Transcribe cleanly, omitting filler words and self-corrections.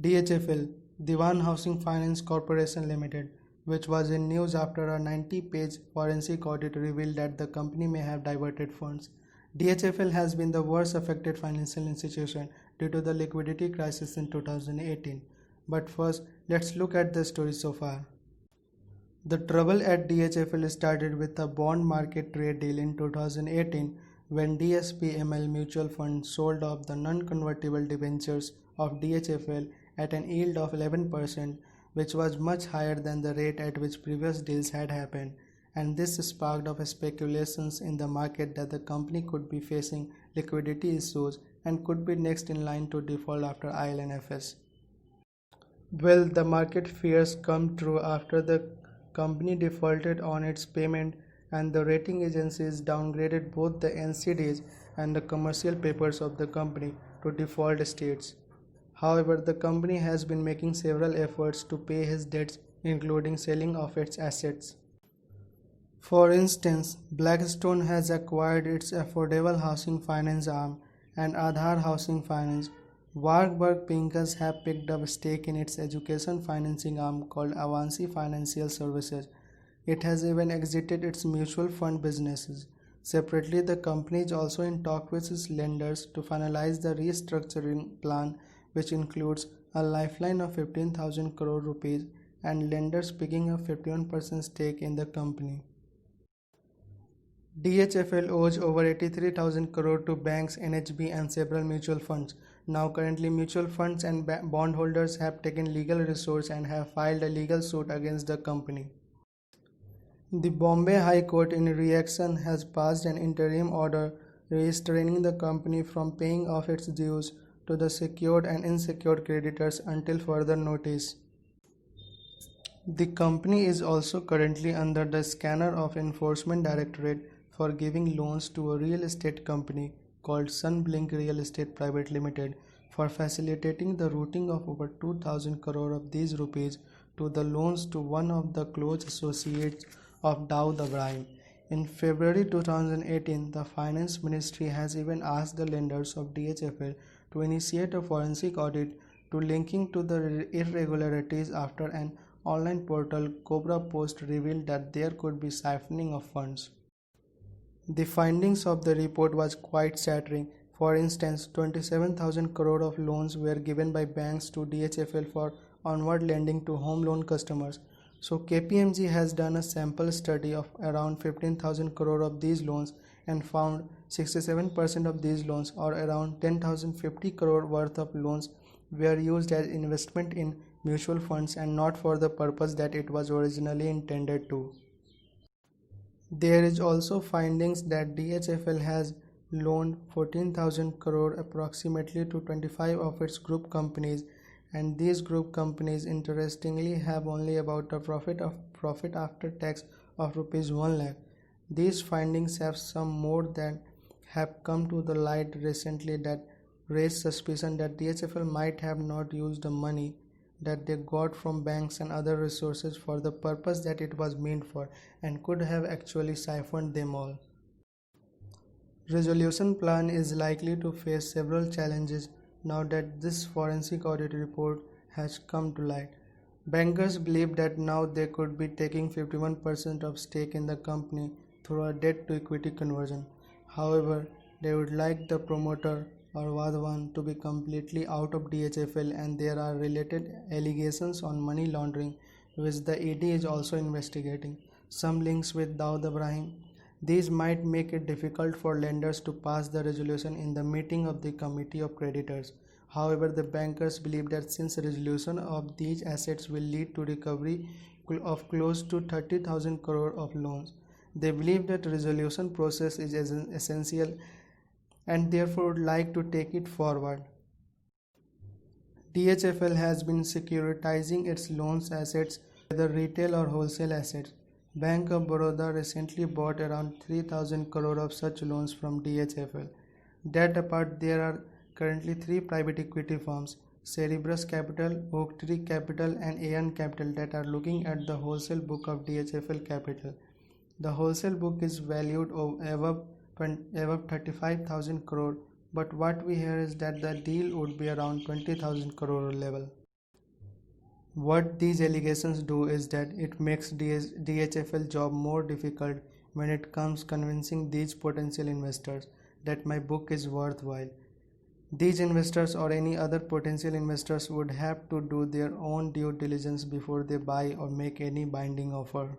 DHFL, Diwan Housing Finance Corporation Limited, which was in news after a 90-page forensic audit revealed that the company may have diverted funds. DHFL has been the worst affected financial institution due to the liquidity crisis in 2018. But first, let's look at the story so far. The trouble at DHFL started with a bond market trade deal in 2018 when DSPML Mutual Fund sold off the non-convertible debentures of DHFL at an yield of 11%, which was much higher than the rate at which previous deals had happened, and this sparked off speculations in the market that the company could be facing liquidity issues and could be next in line to default after IL&FS. Well, the market fears come true after the company defaulted on its payment and the rating agencies downgraded both the NCDs and the commercial papers of the company to default states. However, the company has been making several efforts to pay his debts, including selling off its assets. For instance, Blackstone has acquired its affordable housing finance arm and Aadhar Housing Finance. Warburg Pincus have picked up a stake in its education financing arm called Avanci Financial Services. It has even exited its mutual fund businesses. Separately, the company is also in talks with its lenders to finalize the restructuring plan, which includes a lifeline of 15,000 crore rupees and lenders picking up 51% stake in the company. DHFL owes over 83,000 crore to banks, NHB and several mutual funds. Now currently mutual funds and bondholders have taken legal recourse and have filed a legal suit against the company. The Bombay High Court in reaction has passed an interim order restraining the company from paying off its dues to the secured and unsecured creditors until further notice. The company is also currently under the scanner of Enforcement Directorate for giving loans to a real estate company called Sunblink Real Estate Private Limited for facilitating the routing of over 2,000 crore of these rupees to the loans to one of the close associates of Dawood Ibrahim. In February 2018, the Finance Ministry has even asked the lenders of DHFL to initiate a forensic audit to linking to the irregularities after an online portal Cobra Post revealed that there could be siphoning of funds. The findings of the report was quite shattering. For instance, 27,000 crore of loans were given by banks to DHFL for onward lending to home loan customers. So KPMG has done a sample study of around 15,000 crore of these loans and found 67% of these loans, or around 10,050 crore worth of loans, were used as investment in mutual funds and not for the purpose that it was originally intended to. There is also findings that DHFL has loaned 14,000 crore approximately to 25 of its group companies, and these group companies interestingly have only about a profit after tax of rupees 1 lakh. These findings have some more that have come to the light recently that raise suspicion that DHFL might have not used the money that they got from banks and other resources for the purpose that it was meant for and could have actually siphoned them all. Resolution plan is likely to face several challenges now that this forensic audit report has come to light. Bankers believe that now they could be taking 51% of stake in the company through a debt to equity conversion. However, they would like the promoter or Vadhavan to be completely out of DHFL, and there are related allegations on money laundering which the ED is also investigating, some links with Dawood Ibrahim. These might make it difficult for lenders to pass the resolution in the meeting of the Committee of Creditors. However, the bankers believe that since resolution of these assets will lead to recovery of close to 30,000 crore of loans, they believe that resolution process is essential and therefore would like to take it forward. DHFL has been securitizing its loans assets, whether retail or wholesale assets. Bank of Baroda recently bought around 3,000 crore of such loans from DHFL. That apart, there are currently 3 private equity firms, Cerebrus Capital, Oaktree Capital and Aeon Capital, that are looking at the wholesale book of DHFL Capital. The wholesale book is valued above 35,000 crore, but what we hear is that the deal would be around 20,000 crore level. What these allegations do is that it makes DHFL job more difficult when it comes convincing these potential investors that my book is worthwhile. These investors or any other potential investors would have to do their own due diligence before they buy or make any binding offer.